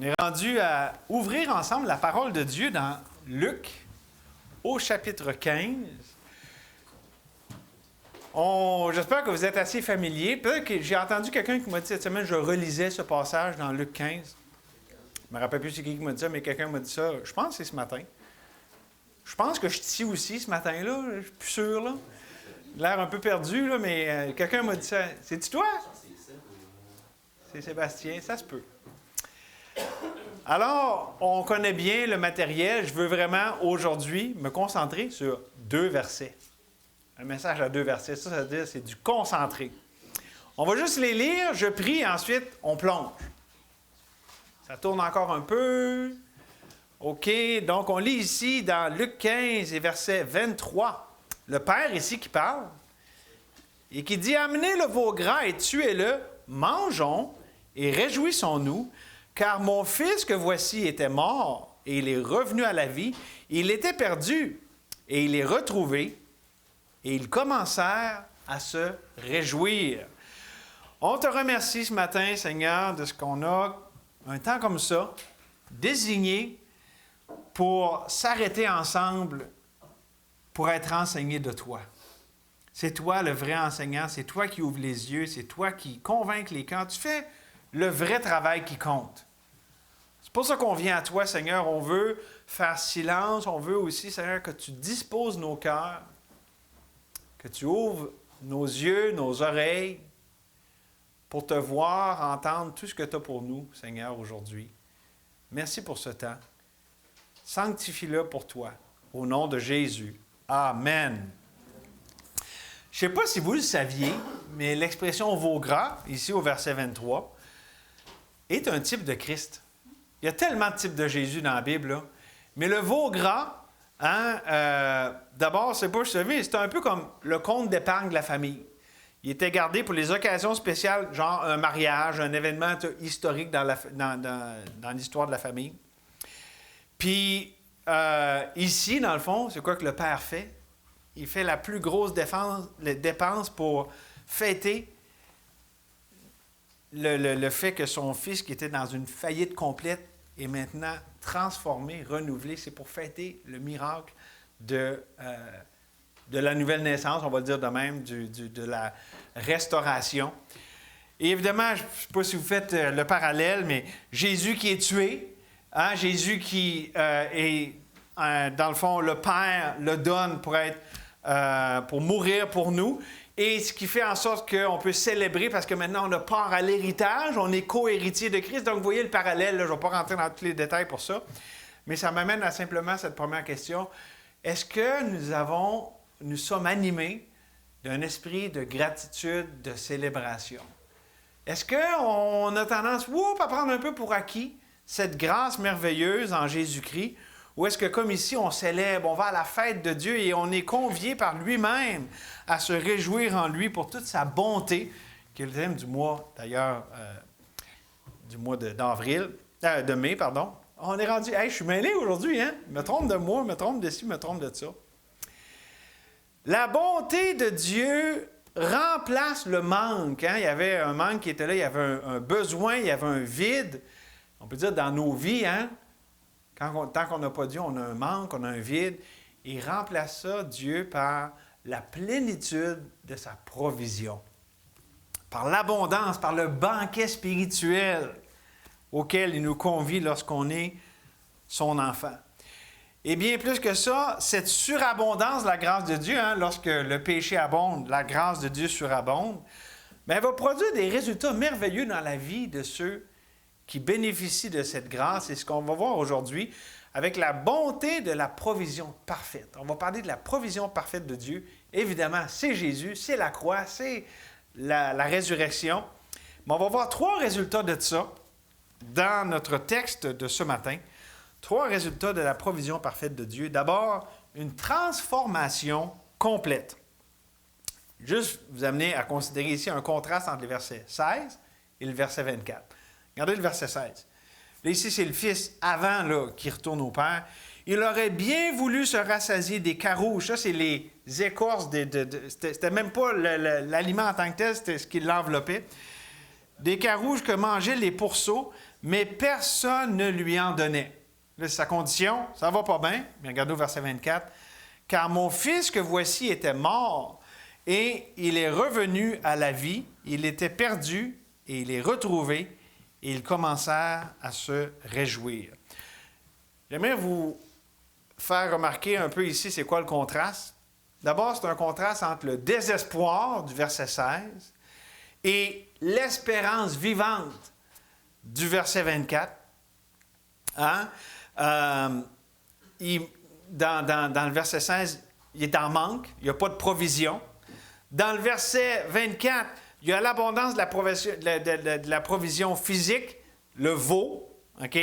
On est rendu à ouvrir ensemble la parole de Dieu dans Luc, au chapitre 15. J'espère que vous êtes assez familiers. Peut-être que j'ai entendu quelqu'un qui m'a dit cette semaine, je relisais ce passage dans Luc 15. Je ne me rappelle plus c'est qui m'a dit ça, mais quelqu'un m'a dit ça, je pense que c'est ce matin. Je pense que je suis ici aussi ce matin-là, je suis plus sûr, là. L'air un peu perdu, là, mais quelqu'un m'a dit ça. C'est-tu toi? C'est Sébastien, ça se peut. Alors, on connaît bien le matériel. Je veux vraiment, aujourd'hui, me concentrer sur 2 versets. Un message à 2 versets, ça veut dire c'est du concentré. On va juste les lire, je prie, et ensuite, on plonge. Ça tourne encore un peu. OK, donc on lit ici dans Luc 15 et verset 23. Le Père ici qui parle et qui dit « Amenez le veau gras et tuez-le, mangeons et réjouissons-nous, car mon fils que voici était mort et il est revenu à la vie. Il était perdu et il est retrouvé. Et ils commencèrent à se réjouir. » On te remercie ce matin, Seigneur, de ce qu'on a, un temps comme ça, désigné pour s'arrêter ensemble, pour être enseigné de toi. C'est toi le vrai enseignant, c'est toi qui ouvres les yeux, c'est toi qui convaincs les cœurs. Tu fais le vrai travail qui compte. C'est pour ça qu'on vient à toi, Seigneur. On veut faire silence. On veut aussi, Seigneur, que tu disposes nos cœurs, que tu ouvres nos yeux, nos oreilles, pour te voir, entendre tout ce que tu as pour nous, Seigneur, aujourd'hui. Merci pour ce temps. Sanctifie-le pour toi. Au nom de Jésus. Amen. Je ne sais pas si vous le saviez, mais l'expression « veau gras », ici au verset 23, est un type de Christ. Il y a tellement de types de Jésus dans la Bible, là. Mais le veau gras, d'abord, c'est pas, je savais, c'était un peu comme le compte d'épargne de la famille. Il était gardé pour les occasions spéciales, genre un mariage, un événement historique dans l'histoire de la famille. Puis, ici, dans le fond, c'est quoi que le Père fait? Il fait la plus grosse dépense pour fêter le fait que son fils, qui était dans une faillite complète, est maintenant transformé, renouvelé. C'est pour fêter le miracle de la nouvelle naissance, on va le dire de même, de la restauration. Et évidemment, je ne sais pas si vous faites le parallèle, mais Jésus qui est tué, hein, Jésus qui est, dans le fond, le Père le donne pour mourir pour nous. Et ce qui fait en sorte qu'on peut célébrer parce que maintenant, on a part à l'héritage, on est co-héritier de Christ. Donc, vous voyez le parallèle, là, je ne vais pas rentrer dans tous les détails pour ça, mais ça m'amène à simplement cette première question. Est-ce que nous sommes animés d'un esprit de gratitude, de célébration? Est-ce qu'on a tendance à prendre un peu pour acquis cette grâce merveilleuse en Jésus-Christ? Ou est-ce que, comme ici, on célèbre, on va à la fête de Dieu et on est convié par lui-même à se réjouir en lui pour toute sa bonté, qui est le thème du mois, d'ailleurs, du mois de mai, pardon. On est rendu, je suis mêlé aujourd'hui, hein? Je me trompe de moi, je me trompe de ci, je me trompe de ça. La bonté de Dieu remplace le manque. Hein? Il y avait un manque qui était là, il y avait un besoin, il y avait un vide. On peut dire dans nos vies, hein? Tant qu'on n'a pas Dieu, on a un manque, on a un vide. Il remplace ça, Dieu, par la plénitude de sa provision. Par l'abondance, par le banquet spirituel auquel il nous convie lorsqu'on est son enfant. Et bien plus que ça, cette surabondance de la grâce de Dieu, hein, lorsque le péché abonde, la grâce de Dieu surabonde, bien, elle va produire des résultats merveilleux dans la vie de ceux qui bénéficient de cette grâce. C'est ce qu'on va voir aujourd'hui avec la bonté de la provision parfaite. On va parler de la provision parfaite de Dieu. Évidemment, c'est Jésus, c'est la croix, c'est la résurrection. Mais on va voir 3 résultats de ça dans notre texte de ce matin. 3 résultats de la provision parfaite de Dieu. D'abord, une transformation complète. Juste vous amener à considérer ici un contraste entre le verset 16 et le verset 24. Regardez le verset 16. Là, ici, c'est le Fils avant qui retourne au Père. Il aurait bien voulu se rassasier des carouges. Ça, c'est les écorces. C'était même pas l'aliment en tant que tel, c'était ce qui l'enveloppait. Des carouges que mangeaient les pourceaux, mais personne ne lui en donnait. Là, c'est sa condition, ça va pas bien, mais regardez au verset 24. « Car mon fils que voici était mort, et il est revenu à la vie, il était perdu, et il est retrouvé, et ils commencèrent à se réjouir. » J'aimerais vous faire remarquer un peu ici, c'est quoi le contraste. D'abord, c'est un contraste entre le désespoir du verset 16 et l'espérance vivante du verset 24. Hein? Dans le verset 16, il est en manque, il n'y a pas de provision. Dans le verset 24, il y a l'abondance de la provision physique, le veau, OK?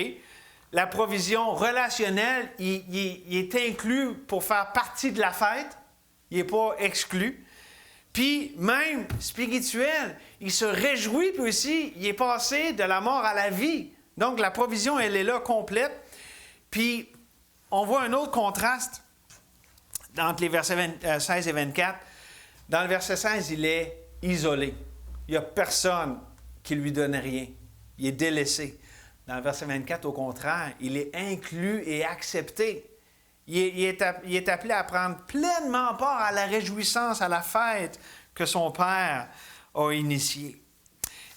La provision relationnelle, il est inclus pour faire partie de la fête, il n'est pas exclu. Puis même spirituel, il se réjouit, puis aussi, il est passé de la mort à la vie. Donc la provision, elle est là complète. Puis on voit un autre contraste entre les versets 16 et 24. Dans le verset 16, il est isolé. Il n'y a personne qui lui donne rien. Il est délaissé. Dans le verset 24, au contraire, il est inclus et accepté. Il est appelé à prendre pleinement part à la réjouissance, à la fête que son Père a initiée.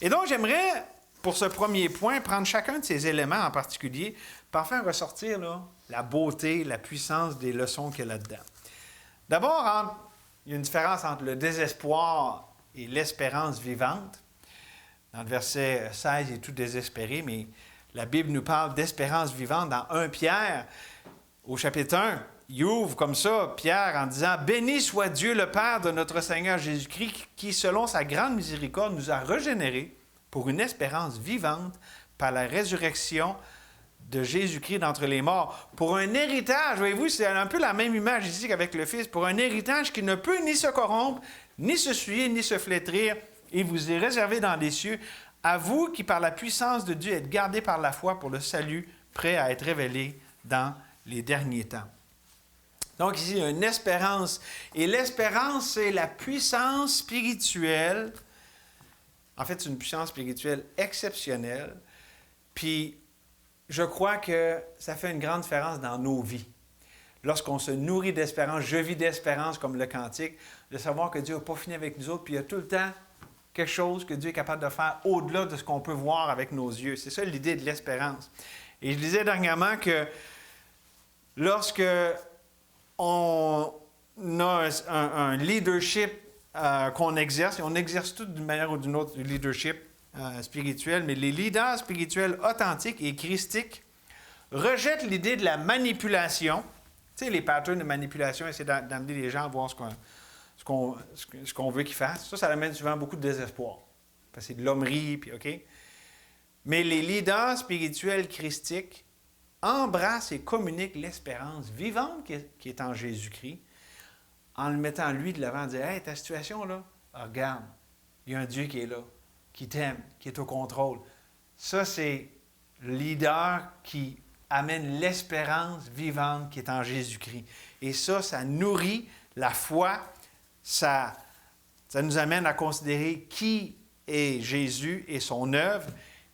Et donc, j'aimerais, pour ce premier point, prendre chacun de ces éléments en particulier pour faire ressortir là, la beauté, la puissance des leçons qu'il y a là-dedans. D'abord, il y a une différence entre le désespoir et l'espérance vivante. Dans le verset 16, il est tout désespéré, mais la Bible nous parle d'espérance vivante dans 1 Pierre, au chapitre 1. Il ouvre comme ça, Pierre, en disant « Béni soit Dieu le Père de notre Seigneur Jésus-Christ, qui, selon sa grande miséricorde, nous a régénérés pour une espérance vivante par la résurrection de Jésus-Christ d'entre les morts, pour un héritage. » Voyez-vous, c'est un peu la même image ici qu'avec le Fils. « Pour un héritage qui ne peut ni se corrompre, ni se souiller, ni se flétrir, et vous est réservé dans les cieux, à vous qui, par la puissance de Dieu, êtes gardés par la foi pour le salut, prêt à être révélé dans les derniers temps. » Donc ici, il y a une espérance. Et l'espérance, c'est la puissance spirituelle. En fait, c'est une puissance spirituelle exceptionnelle. Puis, je crois que ça fait une grande différence dans nos vies. Lorsqu'on se nourrit d'espérance, je vis d'espérance comme le cantique, de savoir que Dieu n'a pas fini avec nous autres, puis il y a tout le temps quelque chose que Dieu est capable de faire au-delà de ce qu'on peut voir avec nos yeux. C'est ça l'idée de l'espérance. Et je disais dernièrement que lorsque on a un leadership qu'on exerce, et on exerce tout d'une manière ou d'une autre du leadership spirituel, mais les leaders spirituels authentiques et christiques rejettent l'idée de la manipulation. Tu sais, les patterns de manipulation, essayer d'amener les gens à voir ce qu'on veut qu'ils fassent. Ça amène souvent beaucoup de désespoir. Parce que c'est de l'hommerie, puis OK. Mais les leaders spirituels christiques embrassent et communiquent l'espérance vivante qui est en Jésus-Christ, en le mettant lui de l'avant, en disant « Hey, ta situation là, regarde, il y a un Dieu qui est là, qui t'aime, qui est au contrôle. » Ça, c'est le leader qui amène l'espérance vivante qui est en Jésus-Christ. Et ça nourrit la foi, ça nous amène à considérer qui est Jésus et son œuvre.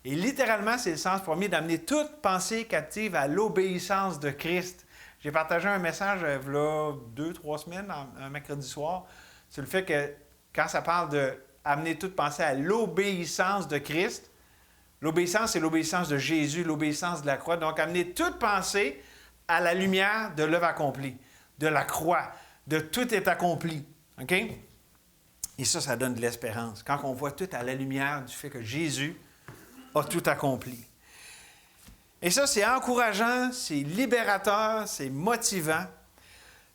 Et littéralement, c'est le sens premier d'amener toute pensée captive à l'obéissance de Christ. J'ai partagé un message il y a 2-3 semaines, un mercredi soir, sur le fait que quand ça parle d'amener toute pensée à l'obéissance de Christ, l'obéissance, c'est l'obéissance de Jésus, l'obéissance de la croix. Donc, amener toute pensée à la lumière de l'œuvre accomplie, de la croix, de tout est accompli. OK? Et ça donne de l'espérance. Quand on voit tout à la lumière du fait que Jésus a tout accompli. Et ça, c'est encourageant, c'est libérateur, c'est motivant.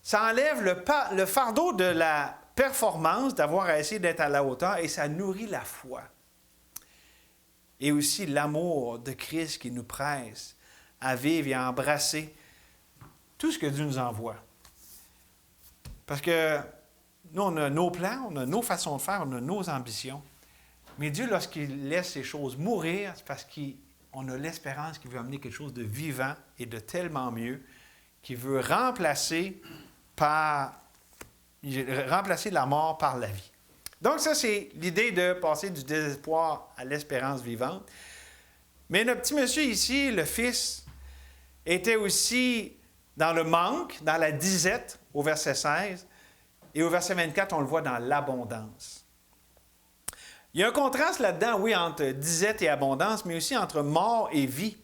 Ça enlève le fardeau de la performance, d'avoir à essayer d'être à la hauteur, et ça nourrit la foi. Et aussi l'amour de Christ qui nous presse à vivre et à embrasser tout ce que Dieu nous envoie. Parce que nous, on a nos plans, on a nos façons de faire, on a nos ambitions. Mais Dieu, lorsqu'il laisse ces choses mourir, c'est parce qu'on a l'espérance qu'il veut amener quelque chose de vivant et de tellement mieux, qu'il veut remplacer la mort par la vie. Donc ça, c'est l'idée de passer du désespoir à l'espérance vivante. Mais notre petit monsieur ici, le fils, était aussi dans le manque, dans la disette, au verset 16. Et au verset 24, on le voit dans l'abondance. Il y a un contraste là-dedans, oui, entre disette et abondance, mais aussi entre mort et vie.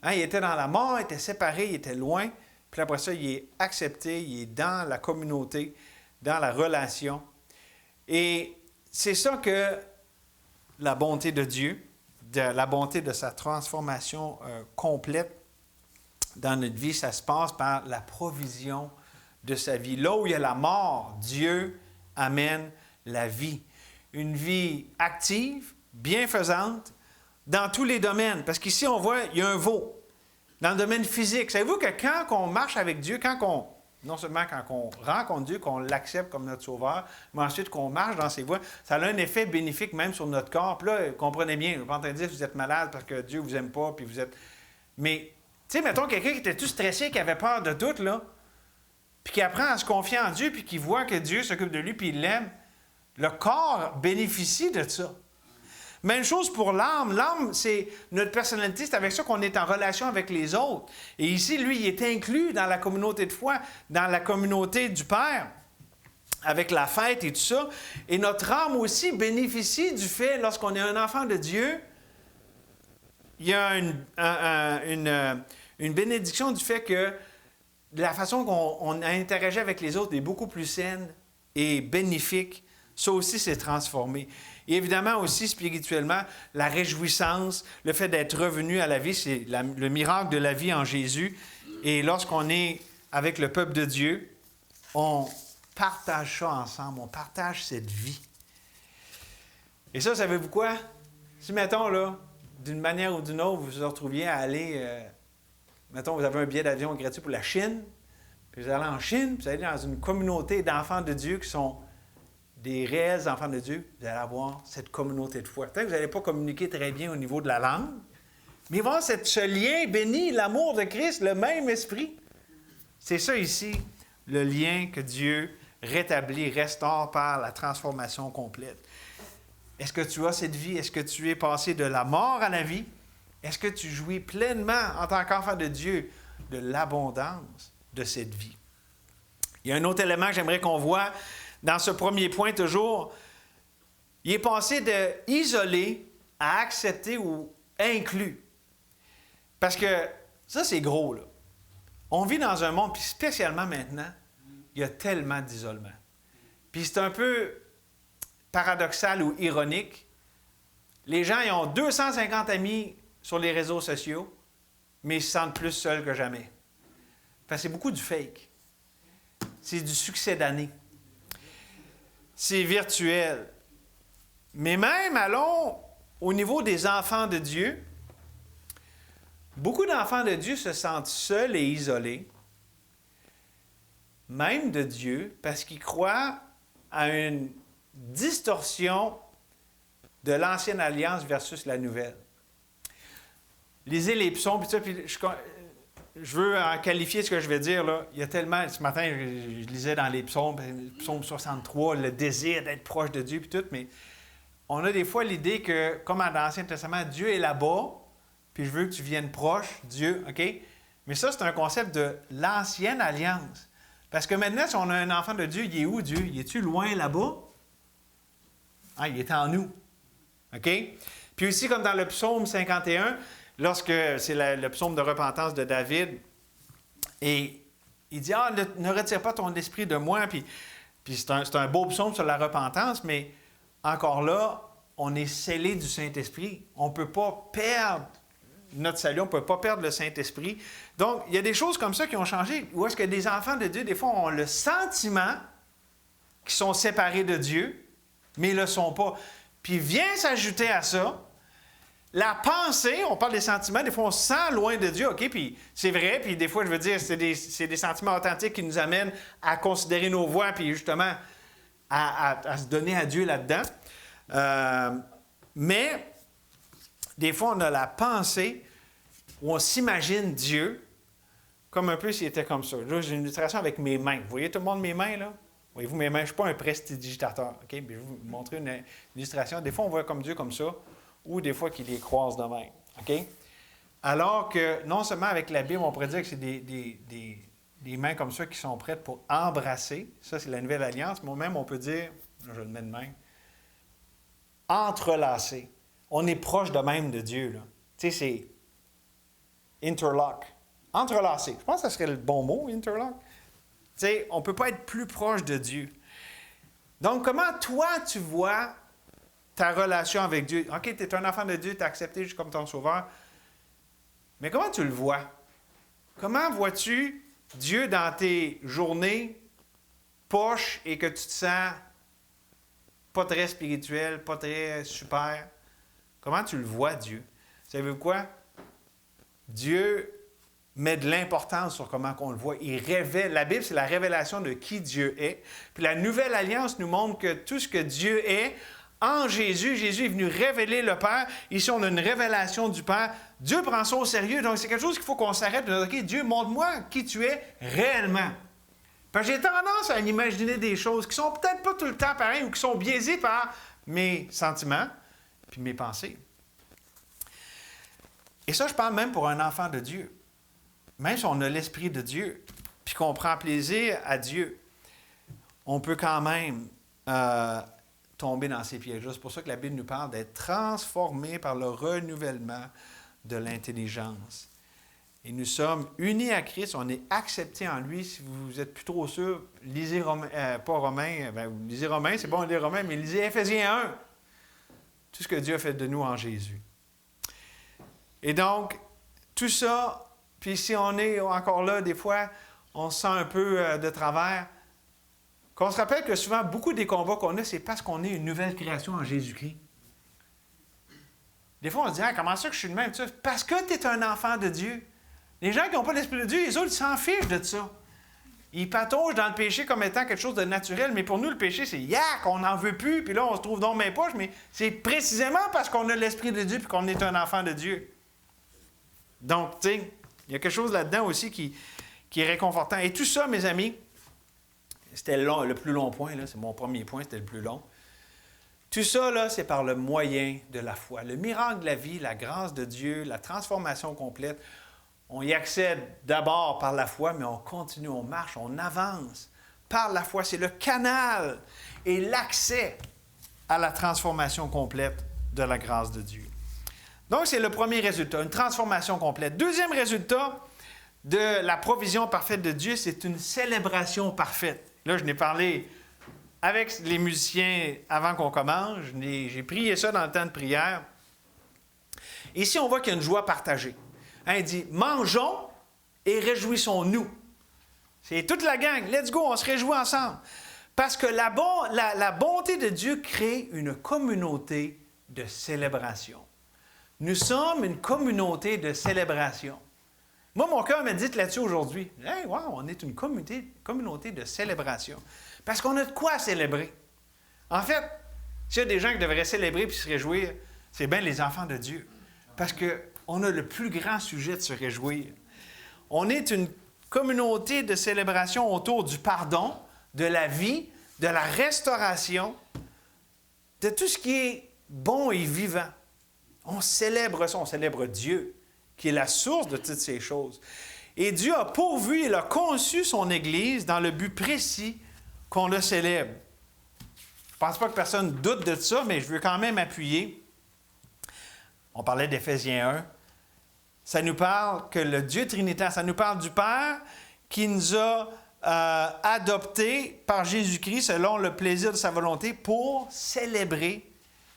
Hein, il était dans la mort, il était séparé, il était loin. Puis après ça, il est accepté, il est dans la communauté, dans la relation. Et c'est ça que la bonté de Dieu, la bonté de sa transformation complète dans notre vie, ça se passe par la provision de sa vie. Là où il y a la mort, Dieu amène la vie. Une vie active, bienfaisante, dans tous les domaines. Parce qu'ici, on voit, il y a un veau. Dans le domaine physique, savez-vous que quand on marche avec Dieu, non seulement quand on rencontre Dieu, qu'on l'accepte comme notre sauveur, mais ensuite qu'on marche dans ses voies, ça a un effet bénéfique même sur notre corps. Puis là, comprenez bien, je ne suis pas en train de dire que vous êtes malade parce que Dieu ne vous aime pas, puis vous êtes... Mais, tu sais, mettons quelqu'un qui était tout stressé, qui avait peur de tout, là, puis qui apprend à se confier en Dieu, puis qui voit que Dieu s'occupe de lui, puis il l'aime, le corps bénéficie de ça. Même chose pour l'âme. L'âme, c'est notre personnalité, c'est avec ça qu'on est en relation avec les autres. Et ici, lui, il est inclus dans la communauté de foi, dans la communauté du Père, avec la fête et tout ça. Et notre âme aussi bénéficie du fait, lorsqu'on est un enfant de Dieu, il y a une bénédiction du fait que la façon qu'on interagit avec les autres est beaucoup plus saine et bénéfique. Ça aussi, c'est transformé. Et évidemment aussi, spirituellement, la réjouissance, le fait d'être revenu à la vie, c'est le miracle de la vie en Jésus. Et lorsqu'on est avec le peuple de Dieu, on partage ça ensemble, on partage cette vie. Et ça, savez-vous quoi? Si, mettons, là, d'une manière ou d'une autre, vous vous retrouviez à aller, mettons, vous avez un billet d'avion gratuit pour la Chine, puis vous allez en Chine, puis vous allez dans une communauté d'enfants de Dieu qui sont des réels enfants de Dieu, vous allez avoir cette communauté de foi. Peut-être que vous n'allez pas communiquer très bien au niveau de la langue, mais il va y avoir ce lien béni, l'amour de Christ, le même esprit. C'est ça ici, le lien que Dieu rétablit, restaure par la transformation complète. Est-ce que tu as cette vie? Est-ce que tu es passé de la mort à la vie? Est-ce que tu jouis pleinement, en tant qu'enfant de Dieu, de l'abondance de cette vie? Il y a un autre élément que j'aimerais qu'on voit dans ce premier point toujours. Il est passé de isolé à accepter ou inclus. Parce que ça, c'est gros, là. On vit dans un monde, puis spécialement maintenant, il y a tellement d'isolement. Puis c'est un peu paradoxal ou ironique. Les gens, ils ont 250 amis sur les réseaux sociaux, mais ils se sentent plus seuls que jamais. Parce que c'est beaucoup du fake. C'est du succédané. C'est virtuel. Mais même, allons au niveau des enfants de Dieu, beaucoup d'enfants de Dieu se sentent seuls et isolés, même de Dieu, parce qu'ils croient à une distorsion de l'ancienne alliance versus la nouvelle. Lisez les psaumes, puis je veux en qualifier ce que je vais dire, là. Il y a tellement... Ce matin, je lisais dans les psaumes, psaume 63, le désir d'être proche de Dieu, puis tout, mais on a des fois l'idée que, comme dans l'Ancien Testament, Dieu est là-bas, puis je veux que tu viennes proche, Dieu, OK? Mais ça, c'est un concept de l'ancienne alliance. Parce que maintenant, si on a un enfant de Dieu, il est où, Dieu? Il est-tu loin là-bas? Ah, il est en nous. OK? Puis aussi, comme dans le psaume 51, lorsque c'est le psaume de repentance de David, et il dit, « ne retire pas ton esprit de moi. » Puis c'est un beau psaume sur la repentance, mais encore là, on est scellé du Saint-Esprit. On ne peut pas perdre notre salut, on ne peut pas perdre le Saint-Esprit. Donc, il y a des choses comme ça qui ont changé. Où est-ce que des enfants de Dieu, des fois, ont le sentiment qu'ils sont séparés de Dieu, mais ils ne le sont pas. Puis vient s'ajouter à ça la pensée, on parle des sentiments, des fois on se sent loin de Dieu, OK, puis c'est vrai, puis des fois, je veux dire, c'est des sentiments authentiques qui nous amènent à considérer nos voies, puis justement, à se donner à Dieu là-dedans. Mais, des fois, on a la pensée où on s'imagine Dieu comme un peu s'il était comme ça. Là, j'ai une illustration avec mes mains. Vous voyez tout le monde mes mains, là? Voyez-vous mes mains? Je ne suis pas un prestidigitateur, OK? Puis je vais vous montrer une illustration. Des fois, on voit comme Dieu comme ça, ou des fois qu'il les croise de même. OK? Alors que, non seulement avec la Bible, on pourrait dire que c'est des mains comme ça qui sont prêtes pour embrasser. Ça, c'est la nouvelle alliance. Mais même, on peut dire, je le mets de même, entrelacé. On est proche de même de Dieu, là. Tu sais, c'est interlock. Entrelacé. Je pense que ça serait le bon mot, interlock. Tu sais, on ne peut pas être plus proche de Dieu. Donc, comment toi, tu vois ta relation avec Dieu? OK, tu es un enfant de Dieu, tu es accepté juste comme ton sauveur. Mais comment tu le vois? Comment vois-tu Dieu dans tes journées poches et que tu te sens pas très spirituel, pas très super? Comment tu le vois, Dieu? Savez-vous quoi? Dieu met de l'importance sur comment on le voit. Il révèle. La Bible, c'est la révélation de qui Dieu est. Puis la Nouvelle Alliance nous montre que tout ce que Dieu est, en Jésus, Jésus est venu révéler le Père. Ici, on a une révélation du Père. Dieu prend ça au sérieux. Donc, c'est quelque chose qu'il faut qu'on s'arrête et dire, OK, Dieu, montre-moi qui tu es réellement. Parce que j'ai tendance à imaginer des choses qui sont peut-être pas tout le temps pareilles ou qui sont biaisées par mes sentiments puis mes pensées. Et ça, je parle même pour un enfant de Dieu. Même si on a l'Esprit de Dieu, puis qu'on prend plaisir à Dieu, on peut quand même tomber dans ces pièges-là. C'est pour ça que la Bible nous parle d'être transformé par le renouvellement de l'intelligence. Et nous sommes unis à Christ, on est acceptés en lui. Si vous êtes plus trop sûr, lisez lisez Romains, c'est bon, lire Romains, mais lisez Éphésiens 1. Tout ce que Dieu a fait de nous en Jésus. Et donc, tout ça, puis si on est encore là, des fois, on se sent un peu de travers, qu'on se rappelle que souvent, beaucoup des combats qu'on a, c'est parce qu'on est une nouvelle création en Jésus-Christ. Des fois, on se dit, comment ça que je suis le même? Parce que tu es un enfant de Dieu. Les gens qui n'ont pas l'Esprit de Dieu, les autres, ils s'en fichent de ça. Ils pataugent dans le péché comme étant quelque chose de naturel, mais pour nous, le péché, c'est yak, on n'en veut plus, puis là, on se trouve dans mes poches, mais c'est précisément parce qu'on a l'Esprit de Dieu et qu'on est un enfant de Dieu. Donc, tu sais, il y a quelque chose là-dedans aussi qui est réconfortant. Et tout ça, mes amis, c'était le plus long point, là, c'est mon premier point, c'était le plus long. Tout ça, là, c'est par le moyen de la foi. Le miracle de la vie, la grâce de Dieu, la transformation complète, on y accède d'abord par la foi, mais on continue, on marche, on avance par la foi. C'est le canal et l'accès à la transformation complète de la grâce de Dieu. Donc, c'est le premier résultat, une transformation complète. Deuxième résultat de la provision parfaite de Dieu, c'est une célébration parfaite. Là, je n'ai parlé avec les musiciens avant qu'on commence. J'ai prié ça dans le temps de prière. Ici, on voit qu'il y a une joie partagée. Il dit, mangeons et réjouissons-nous. C'est toute la gang. Let's go, on se réjouit ensemble. Parce que la bonté de Dieu crée une communauté de célébration. Nous sommes une communauté de célébration. Moi, mon cœur me dit là-dessus aujourd'hui. Hey, wow, on est une communauté de célébration. Parce qu'on a de quoi célébrer. En fait, s'il y a des gens qui devraient célébrer et se réjouir, c'est bien les enfants de Dieu. Parce qu'on a le plus grand sujet de se réjouir. On est une communauté de célébration autour du pardon, de la vie, de la restauration, de tout ce qui est bon et vivant. On célèbre ça, on célèbre Dieu, qui est la source de toutes ces choses. Et Dieu a pourvu, il a conçu son Église dans le but précis qu'on le célèbre. Je ne pense pas que personne doute de ça, mais je veux quand même appuyer. On parlait d'Éphésiens 1. Ça nous parle que le Dieu trinitaire, ça nous parle du Père qui nous a adoptés par Jésus-Christ selon le plaisir de sa volonté pour célébrer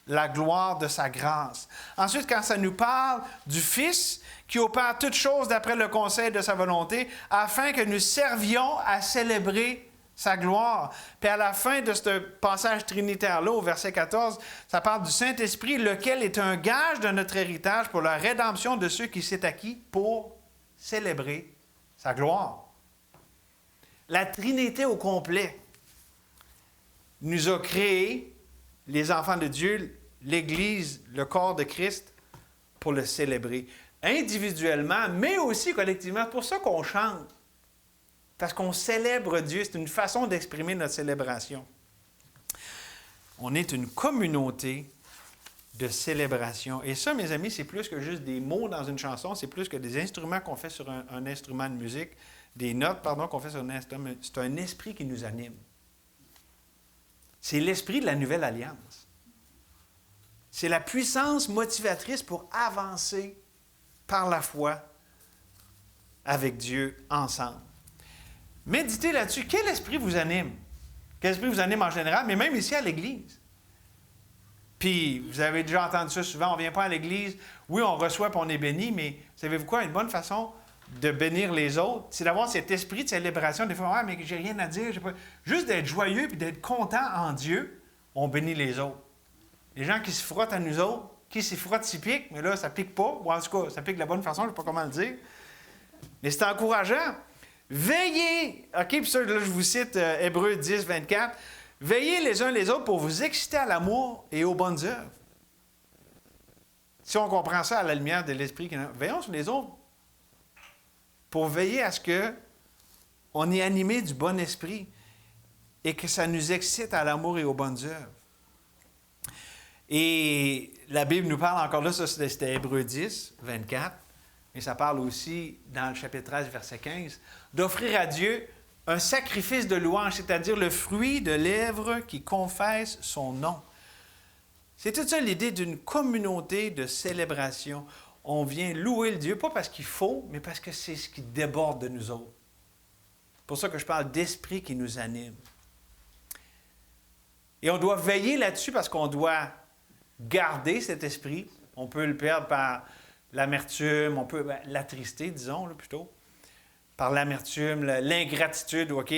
la gloire de sa grâce. Ensuite, quand ça nous parle du Fils qui opère toutes choses d'après le conseil de sa volonté, afin que nous servions à célébrer sa gloire. Puis à la fin de ce passage trinitaire-là, au verset 14, ça parle du Saint-Esprit, lequel est un gage de notre héritage pour la rédemption de ceux qui s'est acquis pour célébrer sa gloire. La Trinité au complet nous a créés, les enfants de Dieu, l'Église, le corps de Christ, pour le célébrer. Individuellement, mais aussi collectivement. C'est pour ça qu'on chante. Parce qu'on célèbre Dieu. C'est une façon d'exprimer notre célébration. On est une communauté de célébration. Et ça, mes amis, c'est plus que juste des mots dans une chanson, c'est plus que des instruments qu'on fait sur un instrument de musique, des notes, pardon, qu'on fait sur un instrument. C'est un esprit qui nous anime. C'est l'esprit de la nouvelle alliance. C'est la puissance motivatrice pour avancer par la foi avec Dieu ensemble. Méditez là-dessus. Quel esprit vous anime? Quel esprit vous anime en général, mais même ici à l'Église? Puis, vous avez déjà entendu ça souvent, on ne vient pas à l'Église, oui, on reçoit et on est béni, mais savez-vous quoi? Une bonne façon de bénir les autres, c'est d'avoir cet esprit de célébration. Des fois, ah, mais j'ai rien à dire. J'ai pas... Juste d'être joyeux et d'être content en Dieu, on bénit les autres. Les gens qui se frottent à nous autres, qui s'y frottent s'y piquent, mais là, ça ne pique pas, ou en tout cas, ça pique de la bonne façon, je ne sais pas comment le dire. Mais c'est encourageant. Veillez, OK, puis ça, là, je vous cite Hébreux 10, 24. Veillez les uns les autres pour vous exciter à l'amour et aux bonnes œuvres. Si on comprend ça à la lumière de l'Esprit, veillons sur les autres pour veiller à ce qu'on est animé du bon esprit et que ça nous excite à l'amour et aux bonnes œuvres. Et la Bible nous parle encore là, ça c'était Hébreux 10, 24, mais ça parle aussi dans le chapitre 13, verset 15, d'offrir à Dieu un sacrifice de louange, c'est-à-dire le fruit de lèvres qui confesse son nom. C'est tout ça l'idée d'une communauté de célébration. On vient louer le Dieu, pas parce qu'il faut, mais parce que c'est ce qui déborde de nous autres. C'est pour ça que je parle d'esprit qui nous anime. Et on doit veiller là-dessus parce qu'on doit garder cet esprit. On peut le perdre par l'amertume, on peut l'attrister, disons, là, plutôt. Par l'amertume, l'ingratitude, OK?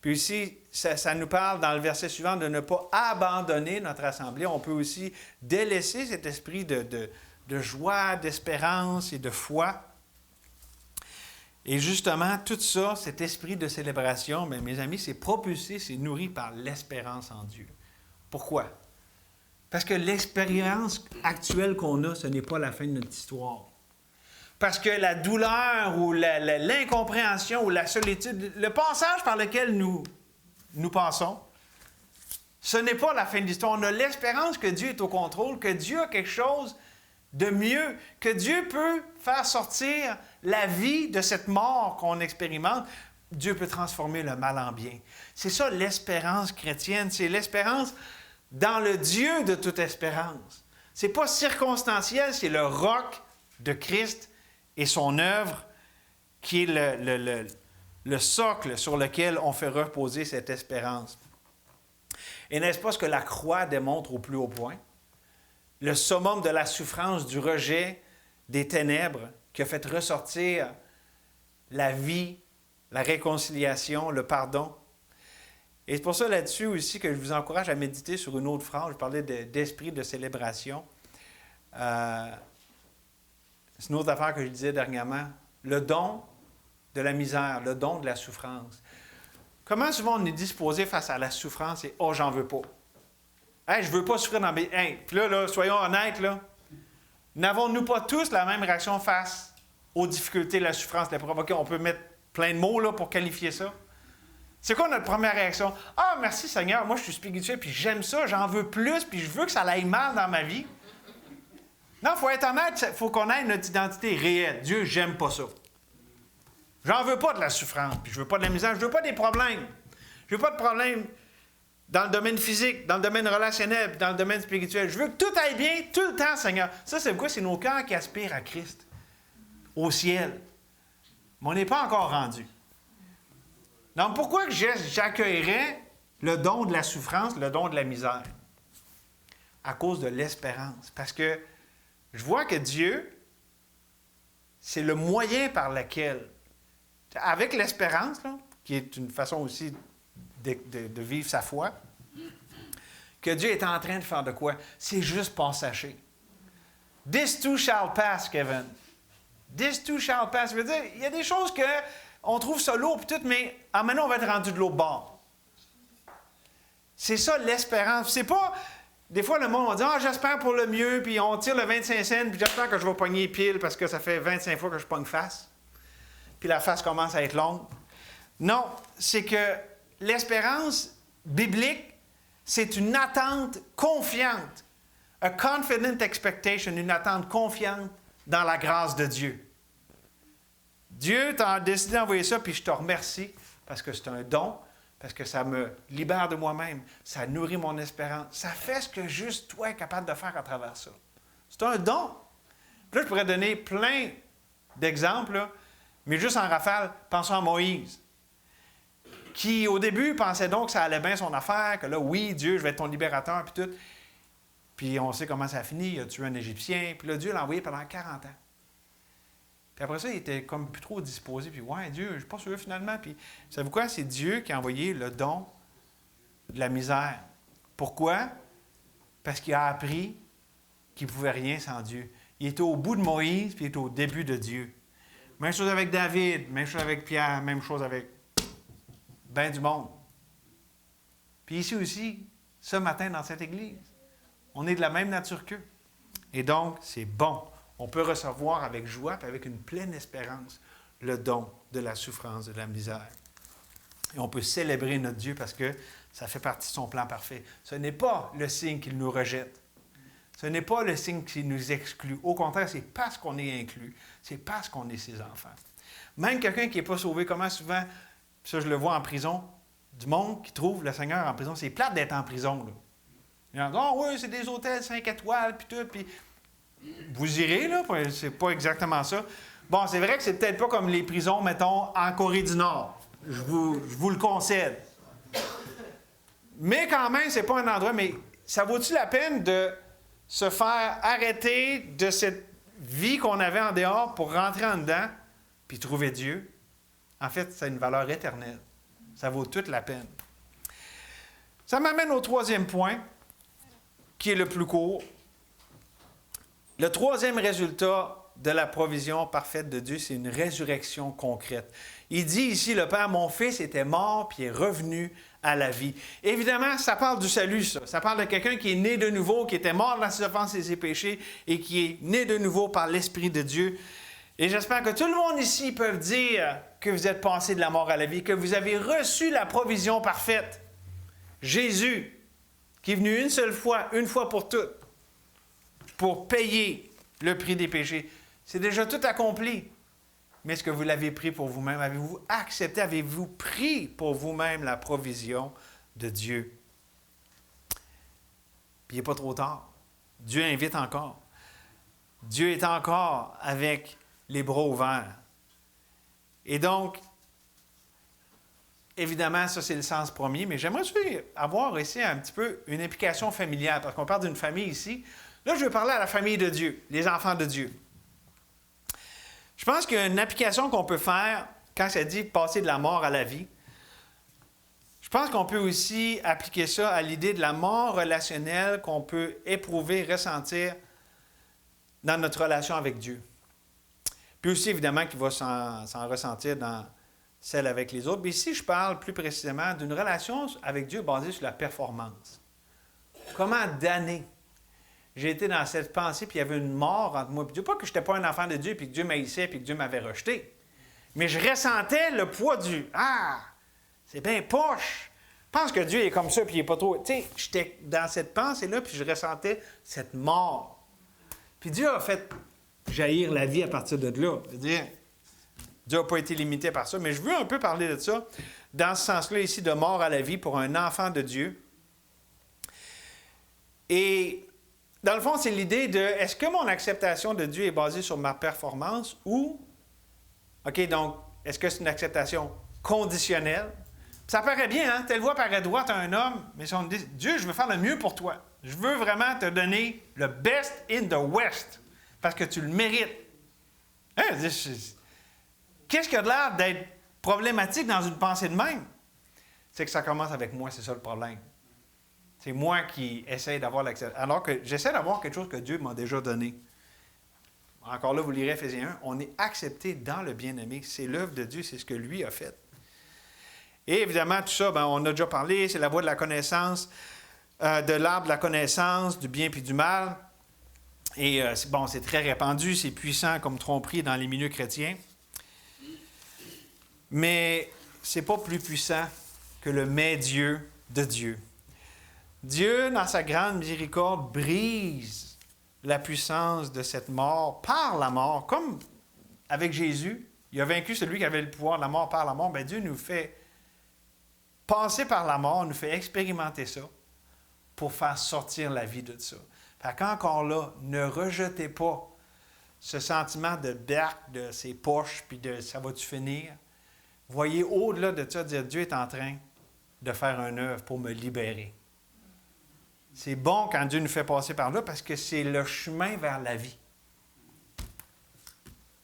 Puis aussi, ça nous parle dans le verset suivant de ne pas abandonner notre assemblée. On peut aussi délaisser cet esprit de joie, d'espérance et de foi. Et justement, tout ça, cet esprit de célébration, bien, mes amis, c'est propulsé, c'est nourri par l'espérance en Dieu. Pourquoi? Parce que l'expérience actuelle qu'on a, ce n'est pas la fin de notre histoire. Parce que la douleur ou l'incompréhension ou la solitude, le passage par lequel nous passons, ce n'est pas la fin de l'histoire. On a l'espérance que Dieu est au contrôle, que Dieu a quelque chose de mieux, que Dieu peut faire sortir la vie de cette mort qu'on expérimente. Dieu peut transformer le mal en bien. C'est ça l'espérance chrétienne, c'est l'espérance dans le Dieu de toute espérance. Ce n'est pas circonstanciel, c'est le roc de Christ et son œuvre qui est le socle sur lequel on fait reposer cette espérance. Et n'est-ce pas ce que la croix démontre au plus haut point? Le summum de la souffrance, du rejet des ténèbres qui a fait ressortir la vie, la réconciliation, le pardon. Et c'est pour ça là-dessus aussi que je vous encourage à méditer sur une autre phrase. Je parlais d'esprit de célébration. C'est une autre affaire que je disais dernièrement. Le don de la misère, le don de la souffrance. Comment souvent on est disposé face à la souffrance et « Oh, j'en veux pas ». Hey, je ne veux pas souffrir dans mes... Hey, puis là, soyons honnêtes, là. N'avons-nous pas tous la même réaction face aux difficultés, la souffrance, les provoquer? On peut mettre plein de mots là, pour qualifier ça. C'est quoi notre première réaction? « Ah, merci Seigneur, moi je suis spirituel, puis j'aime ça, j'en veux plus, puis je veux que ça aille mal dans ma vie. » Non, il faut être honnête, il faut qu'on ait notre identité réelle. Dieu, j'aime pas ça. J'en veux pas de la souffrance, puis je veux pas de la misère, je veux pas des problèmes. Je veux pas de problèmes dans le domaine physique, dans le domaine relationnel, dans le domaine spirituel. Je veux que tout aille bien tout le temps, Seigneur. Ça, c'est quoi? C'est nos cœurs qui aspirent à Christ, au ciel. Mais on n'est pas encore rendu. Donc, pourquoi que j'accueillerais le don de la souffrance, le don de la misère? À cause de l'espérance. Parce que je vois que Dieu, c'est le moyen par lequel, avec l'espérance, là, qui est une façon aussi de vivre sa foi, que Dieu est en train de faire de quoi? C'est juste passager. This too shall pass, Kevin. This too shall pass. Je veux dire, il y a des choses qu'on trouve ça lourd et tout, mais maintenant on va être rendu de l'autre bord. C'est ça l'espérance. C'est pas... Des fois, le monde va dire « Ah, j'espère pour le mieux, puis on tire le 25 cents, puis j'espère que je vais pogner pile parce que ça fait 25 fois que je pogne face. » Puis la face commence à être longue. Non, c'est que l'espérance biblique, c'est une attente confiante. A confident expectation, une attente confiante dans la grâce de Dieu. Dieu t'a décidé d'envoyer ça, puis je te remercie parce que c'est un don, parce que ça me libère de moi-même, ça nourrit mon espérance, ça fait ce que juste toi es capable de faire à travers ça. C'est un don. Puis là, je pourrais donner plein d'exemples, là, mais juste en rafale, pensons à Moïse, qui au début pensait donc que ça allait bien son affaire, que là, oui, Dieu, je vais être ton libérateur, puis tout. Puis on sait comment ça a fini, il a tué un Égyptien, puis là, Dieu l'a envoyé pendant 40 ans. Puis après ça, il était comme plus trop disposé, puis ouais, Dieu, je ne suis pas sûr finalement. Puis, savez-vous quoi? C'est Dieu qui a envoyé le don de la misère. Pourquoi? Parce qu'il a appris qu'il ne pouvait rien sans Dieu. Il était au bout de Moïse, puis il était au début de Dieu. Même chose avec David, même chose avec Pierre, même chose avec ben du monde. Puis ici aussi, ce matin dans cette église, on est de la même nature qu'eux. Et donc, c'est bon. On peut recevoir avec joie et avec une pleine espérance le don de la souffrance, de la misère. Et on peut célébrer notre Dieu parce que ça fait partie de son plan parfait. Ce n'est pas le signe qu'il nous rejette. Ce n'est pas le signe qui nous exclut. Au contraire, c'est parce qu'on est inclus. C'est parce qu'on est ses enfants. Même quelqu'un qui n'est pas sauvé, comment souvent, ça je le vois en prison, du monde qui trouve le Seigneur en prison, c'est plate d'être en prison. Là. Ils disent, oh oui, c'est des hôtels 5 étoiles, puis tout, puis vous irez, là, c'est pas exactement ça. Bon, c'est vrai que c'est peut-être pas comme les prisons, mettons, en Corée du Nord. Je vous le concède. Mais quand même, c'est pas un endroit, mais ça vaut-tu la peine de se faire arrêter de cette vie qu'on avait en dehors pour rentrer en dedans puis trouver Dieu? En fait, ça a une valeur éternelle. Ça vaut toute la peine. Ça m'amène au troisième point, qui est le plus court. Le troisième résultat de la provision parfaite de Dieu, c'est une résurrection concrète. Il dit ici, le Père, mon fils était mort puis est revenu à la vie. Évidemment, ça parle du salut, ça. Ça parle de quelqu'un qui est né de nouveau, qui était mort dans ses offenses et ses péchés et qui est né de nouveau par l'Esprit de Dieu. Et j'espère que tout le monde ici peut dire que vous êtes passé de la mort à la vie, que vous avez reçu la provision parfaite. Jésus, qui est venu une seule fois, une fois pour toutes, pour payer le prix des péchés. C'est déjà tout accompli. Mais est-ce que vous l'avez pris pour vous-même? Avez-vous accepté? Avez-vous pris pour vous-même la provision de Dieu? Puis il n'est pas trop tard. Dieu invite encore. Dieu est encore avec les bras ouverts. Et donc, évidemment, ça c'est le sens premier, mais j'aimerais aussi avoir ici un petit peu une implication familiale, parce qu'on parle d'une famille ici. Là, je veux parler à la famille de Dieu, les enfants de Dieu. Je pense qu'il y a une application qu'on peut faire quand ça dit passer de la mort à la vie. Je pense qu'on peut aussi appliquer ça à l'idée de la mort relationnelle qu'on peut éprouver, ressentir dans notre relation avec Dieu. Puis aussi, évidemment, qu'il va s'en ressentir dans celle avec les autres. Mais ici, je parle plus précisément d'une relation avec Dieu basée sur la performance. Comment d'années j'ai été dans cette pensée, puis il y avait une mort entre moi et Dieu. Pas que je n'étais pas un enfant de Dieu, puis que Dieu m'haïssait, puis que Dieu m'avait rejeté. Mais je ressentais le poids du « Ah, c'est bien poche! » Je pense que Dieu est comme ça, puis il n'est pas trop... Tu sais, j'étais dans cette pensée-là, puis je ressentais cette mort. Puis Dieu a fait jaillir la vie à partir de là. C'est-à-dire, Dieu n'a pas été limité par ça, mais je veux un peu parler de ça, dans ce sens-là ici, de mort à la vie pour un enfant de Dieu. Et dans le fond, c'est l'idée de, est-ce que mon acceptation de Dieu est basée sur ma performance ou, OK, donc, est-ce que c'est une acceptation conditionnelle? Ça paraît bien, hein? Telle voix paraît droite à un homme, mais si on dit, Dieu, je veux faire le mieux pour toi. Je veux vraiment te donner le best in the West, parce que tu le mérites. Hein? Qu'est-ce qui a l'air d'être problématique dans une pensée de même? C'est que ça commence avec moi, c'est ça le problème. C'est moi qui essaie d'avoir l'acceptation. Alors que j'essaie d'avoir quelque chose que Dieu m'a déjà donné. Encore là, vous lirez Éphésiens 1, on est accepté dans le bien-aimé. C'est l'œuvre de Dieu, c'est ce que lui a fait. Et évidemment, tout ça, on a déjà parlé, c'est la voie de la connaissance, de l'arbre de la connaissance, du bien puis du mal. Et c'est très répandu, c'est puissant comme tromperie dans les milieux chrétiens. Mais c'est pas plus puissant que le mais Dieu de Dieu. Dieu, dans sa grande miséricorde, brise la puissance de cette mort par la mort, comme avec Jésus. Il a vaincu celui qui avait le pouvoir de la mort par la mort. Bien, Dieu nous fait passer par la mort, nous fait expérimenter ça pour faire sortir la vie de ça. Fait qu'encore là, ne rejetez pas ce sentiment de berque de ses poches, puis de ça va-tu finir? Voyez au-delà de ça, dire Dieu est en train de faire une œuvre pour me libérer. C'est bon quand Dieu nous fait passer par là parce que c'est le chemin vers la vie.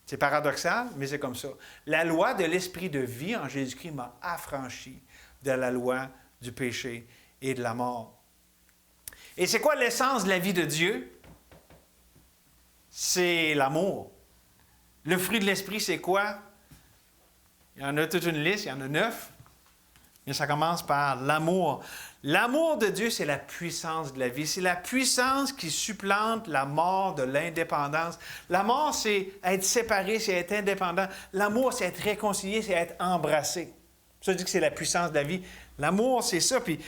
C'est paradoxal, mais c'est comme ça. La loi de l'esprit de vie en Jésus-Christ m'a affranchi de la loi du péché et de la mort. Et c'est quoi l'essence de la vie de Dieu? C'est l'amour. Le fruit de l'esprit, c'est quoi? Il y en a toute une liste, il y en a 9. Mais ça commence par l'amour. L'amour de Dieu, c'est la puissance de la vie. C'est la puissance qui supplante la mort de l'indépendance. La mort, c'est être séparé, c'est être indépendant. L'amour, c'est être réconcilié, c'est être embrassé. Ça, je dis que c'est la puissance de la vie. L'amour, c'est ça. Puis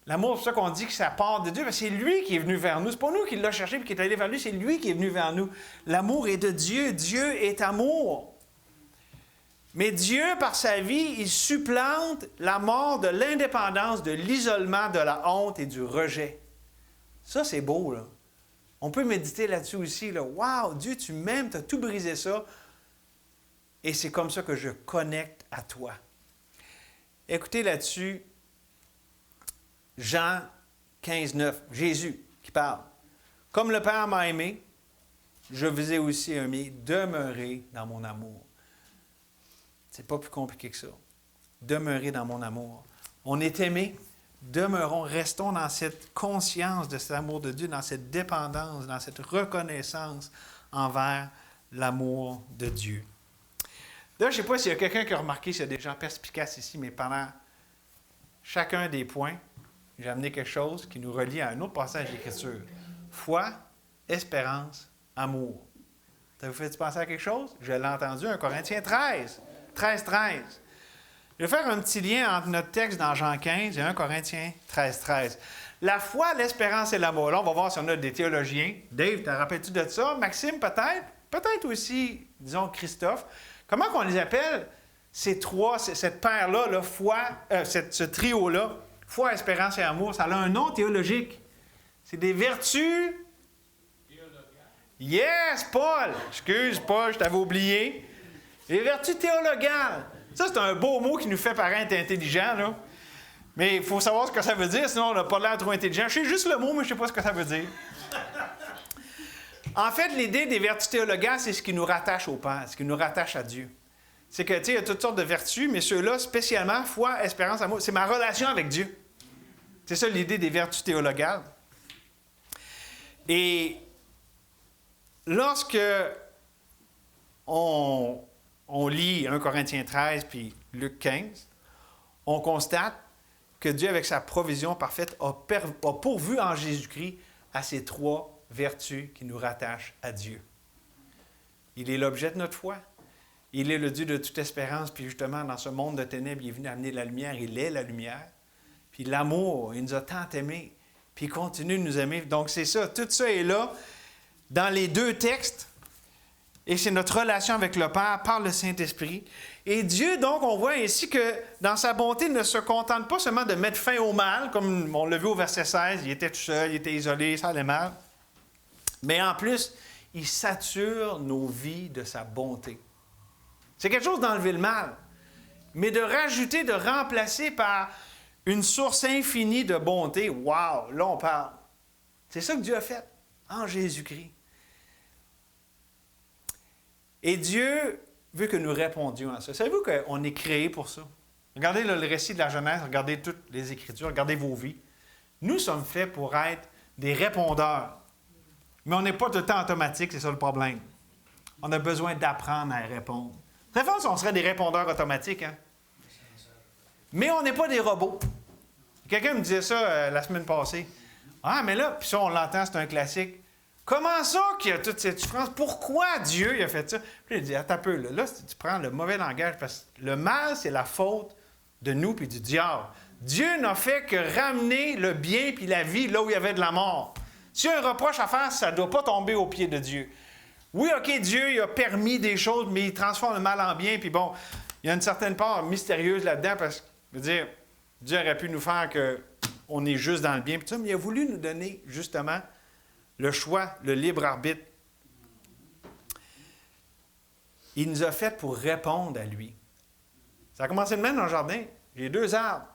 l'amour, c'est ça qu'on dit que ça part de Dieu. Parce que c'est lui qui est venu vers nous. C'est pas nous qui l'a cherché et qui est allé vers lui. C'est lui qui est venu vers nous. L'amour est de Dieu. Dieu est amour. Mais Dieu, par sa vie, il supplante la mort de l'indépendance, de l'isolement, de la honte et du rejet. Ça, c'est beau, là. On peut méditer là-dessus aussi, là. Wow, Dieu, tu m'aimes, tu as tout brisé ça. Et c'est comme ça que je connecte à toi. Écoutez là-dessus, Jean 15, 9, Jésus qui parle. Comme le Père m'a aimé, je vous ai aussi aimé, demeurez dans mon amour. C'est pas plus compliqué que ça. Demeurez dans mon amour. On est aimé, demeurons, restons dans cette conscience de cet amour de Dieu, dans cette dépendance, dans cette reconnaissance envers l'amour de Dieu. Là, je ne sais pas s'il y a quelqu'un qui a remarqué s'il y a des gens perspicaces ici, mais pendant chacun des points, j'ai amené quelque chose qui nous relie à un autre passage d'Écriture. Foi, espérance, amour. Ça vous fait penser à quelque chose? Je l'ai entendu, 1 Corinthiens 13. 13. Je vais faire un petit lien entre notre texte dans Jean 15 et 1 Corinthiens 13. La foi, l'espérance et l'amour. Là, on va voir si on a des théologiens. Dave, te rappelles-tu de ça? Maxime, peut-être? Peut-être aussi, disons, Christophe. Comment qu'on les appelle, ces trois, cette paire-là, là, foi, ce trio-là, foi, espérance et amour, ça a un nom théologique. C'est des vertus... Yes, Paul! Excuse, Paul, je t'avais oublié. Les vertus théologales. Ça, c'est un beau mot qui nous fait paraître intelligent, là. Mais il faut savoir ce que ça veut dire, sinon on n'a pas l'air trop intelligent. Je sais juste le mot, mais je ne sais pas ce que ça veut dire. En fait, l'idée des vertus théologales, c'est ce qui nous rattache au Père, ce qui nous rattache à Dieu. C'est que, tu sais, il y a toutes sortes de vertus, mais ceux-là, spécialement, foi, espérance, amour, c'est ma relation avec Dieu. C'est ça l'idée des vertus théologales. Et lorsque on lit 1 Corinthiens 13 puis Luc 15, on constate que Dieu, avec sa provision parfaite, a pourvu en Jésus-Christ à ces trois vertus qui nous rattachent à Dieu. Il est l'objet de notre foi. Il est le Dieu de toute espérance. Puis justement, dans ce monde de ténèbres, il est venu amener la lumière. Il est la lumière. Puis l'amour, il nous a tant aimés. Puis il continue de nous aimer. Donc c'est ça. Tout ça est là dans les deux textes. Et c'est notre relation avec le Père par le Saint-Esprit. Et Dieu, donc, on voit ici que dans sa bonté, ne se contente pas seulement de mettre fin au mal, comme on l'a vu au verset 16, il était tout seul, il était isolé, ça allait mal. Mais en plus, il sature nos vies de sa bonté. C'est quelque chose d'enlever le mal, mais de rajouter, de remplacer par une source infinie de bonté. Wow! Là, on parle. C'est ça que Dieu a fait en Jésus-Christ. Et Dieu veut que nous répondions à ça. Savez-vous qu'on est créé pour ça? Regardez le récit de la Genèse, regardez toutes les Écritures, regardez vos vies. Nous sommes faits pour être des répondeurs. Mais on n'est pas tout le temps automatique, c'est ça le problème. On a besoin d'apprendre à répondre. Très fort, on serait des répondeurs automatiques, hein? Mais on n'est pas des robots. Quelqu'un me disait ça la semaine passée. Ah, mais là, puis ça, on l'entend, c'est un classique. Comment ça qu'il y a toute cette souffrance? Pourquoi Dieu il a fait ça? Puis il dit, attends un peu, là tu prends le mauvais langage, parce que le mal, c'est la faute de nous puis du diable. Dieu n'a fait que ramener le bien puis la vie là où il y avait de la mort. Si un reproche à faire, ça ne doit pas tomber aux pieds de Dieu. Oui, OK, Dieu il a permis des choses, mais il transforme le mal en bien. Puis bon, il y a une certaine part mystérieuse là-dedans parce que, je veux dire, Dieu aurait pu nous faire qu'on est juste dans le bien. Puis ça, mais il a voulu nous donner, justement, le choix, le libre arbitre. Il nous a fait pour répondre à lui. Ça a commencé de même dans le jardin. J'ai 2 arbres.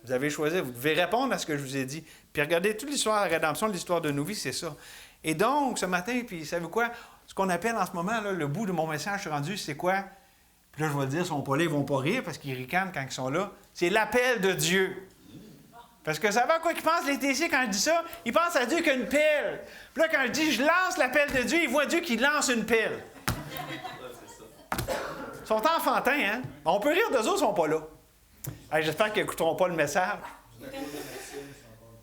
Vous avez choisi, vous devez répondre à ce que je vous ai dit. Puis regardez, toute l'histoire de la rédemption, l'histoire de nos vies, c'est ça. Et donc, ce matin, puis savez-vous quoi? Ce qu'on appelle en ce moment, là, le bout de mon message, je suis rendu, c'est quoi? Puis là, je vais le dire, ils ne sont pas là, ils ne vont pas rire parce qu'ils ricanent quand ils sont là. C'est l'appel de Dieu. Parce que ça va quoi qu'ils pensent, les TC, quand je dis ça? Ils pensent à Dieu qu'une pelle. Puis là, quand je dis, je lance l'appel de Dieu, ils voient Dieu qui lance une pelle. Ils sont enfantins, hein? On peut rire d'eux autres, ils ne sont pas là. Hey, j'espère qu'ils n'écouteront pas le message.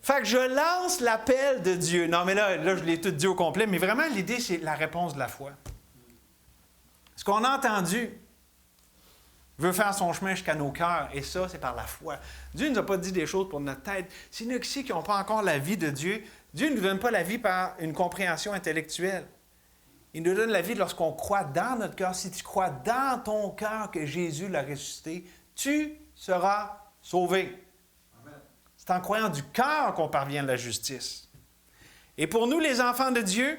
Fait que je lance l'appel de Dieu. Non, mais là je l'ai tout dit au complet, mais vraiment, l'idée, c'est la réponse de la foi. Ce qu'on a entendu veut faire son chemin jusqu'à nos cœurs, et ça, c'est par la foi. Dieu ne nous a pas dit des choses pour notre tête. S'il y en a ici qui n'ont pas encore la vie de Dieu, Dieu ne nous donne pas la vie par une compréhension intellectuelle. Il nous donne la vie lorsqu'on croit dans notre cœur. Si tu crois dans ton cœur que Jésus l'a ressuscité, tu seras sauvé. Amen. C'est en croyant du cœur qu'on parvient à la justice. Et pour nous, les enfants de Dieu,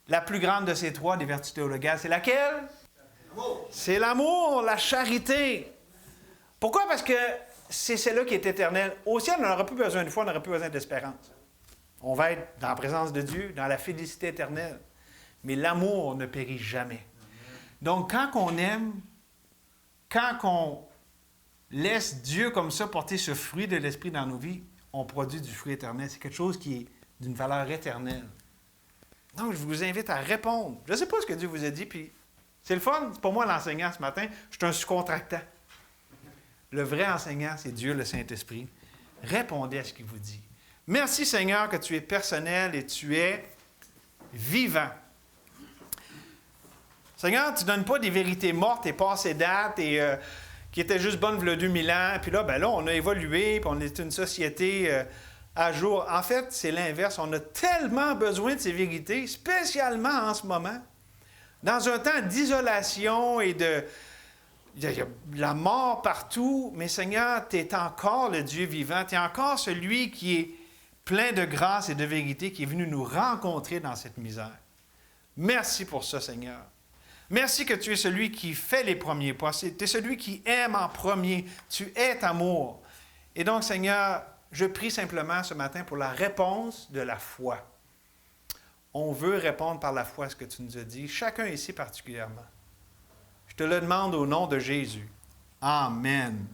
la plus grande de ces 3 des vertus théologales, c'est laquelle? L'amour. C'est l'amour, la charité. Pourquoi? Parce que c'est celle-là qui est éternelle. Au ciel, on n'aura plus besoin de foi, on n'aura plus besoin d'espérance. On va être dans la présence de Dieu, dans la félicité éternelle. Mais l'amour ne périt jamais. Donc, quand on aime, quand on laisse Dieu comme ça porter ce fruit de l'Esprit dans nos vies, on produit du fruit éternel. C'est quelque chose qui est d'une valeur éternelle. Donc, je vous invite à répondre. Je ne sais pas ce que Dieu vous a dit, puis c'est le fun. C'est pas moi l'enseignant ce matin. Je suis un sous-contractant. Le vrai enseignant, c'est Dieu, le Saint-Esprit. Répondez à ce qu'il vous dit. Merci, Seigneur, que tu es personnel et tu es vivant. Seigneur, tu ne donnes pas des vérités mortes et passées date et qui étaient juste bonnes il y a 2000 ans. Puis là, on a évolué, puis on est une société à jour. En fait, c'est l'inverse. On a tellement besoin de ces vérités, spécialement en ce moment, dans un temps d'isolation et de... Il y a la mort partout, mais Seigneur, tu es encore le Dieu vivant. Tu es encore celui qui est plein de grâce et de vérité, qui est venu nous rencontrer dans cette misère. Merci pour ça, Seigneur. Merci que tu es celui qui fait les premiers pas. Tu es celui qui aime en premier. Tu es amour. Et donc, Seigneur, je prie simplement ce matin pour la réponse de la foi. On veut répondre par la foi à ce que tu nous as dit, chacun ici particulièrement. Je te le demande au nom de Jésus. Amen.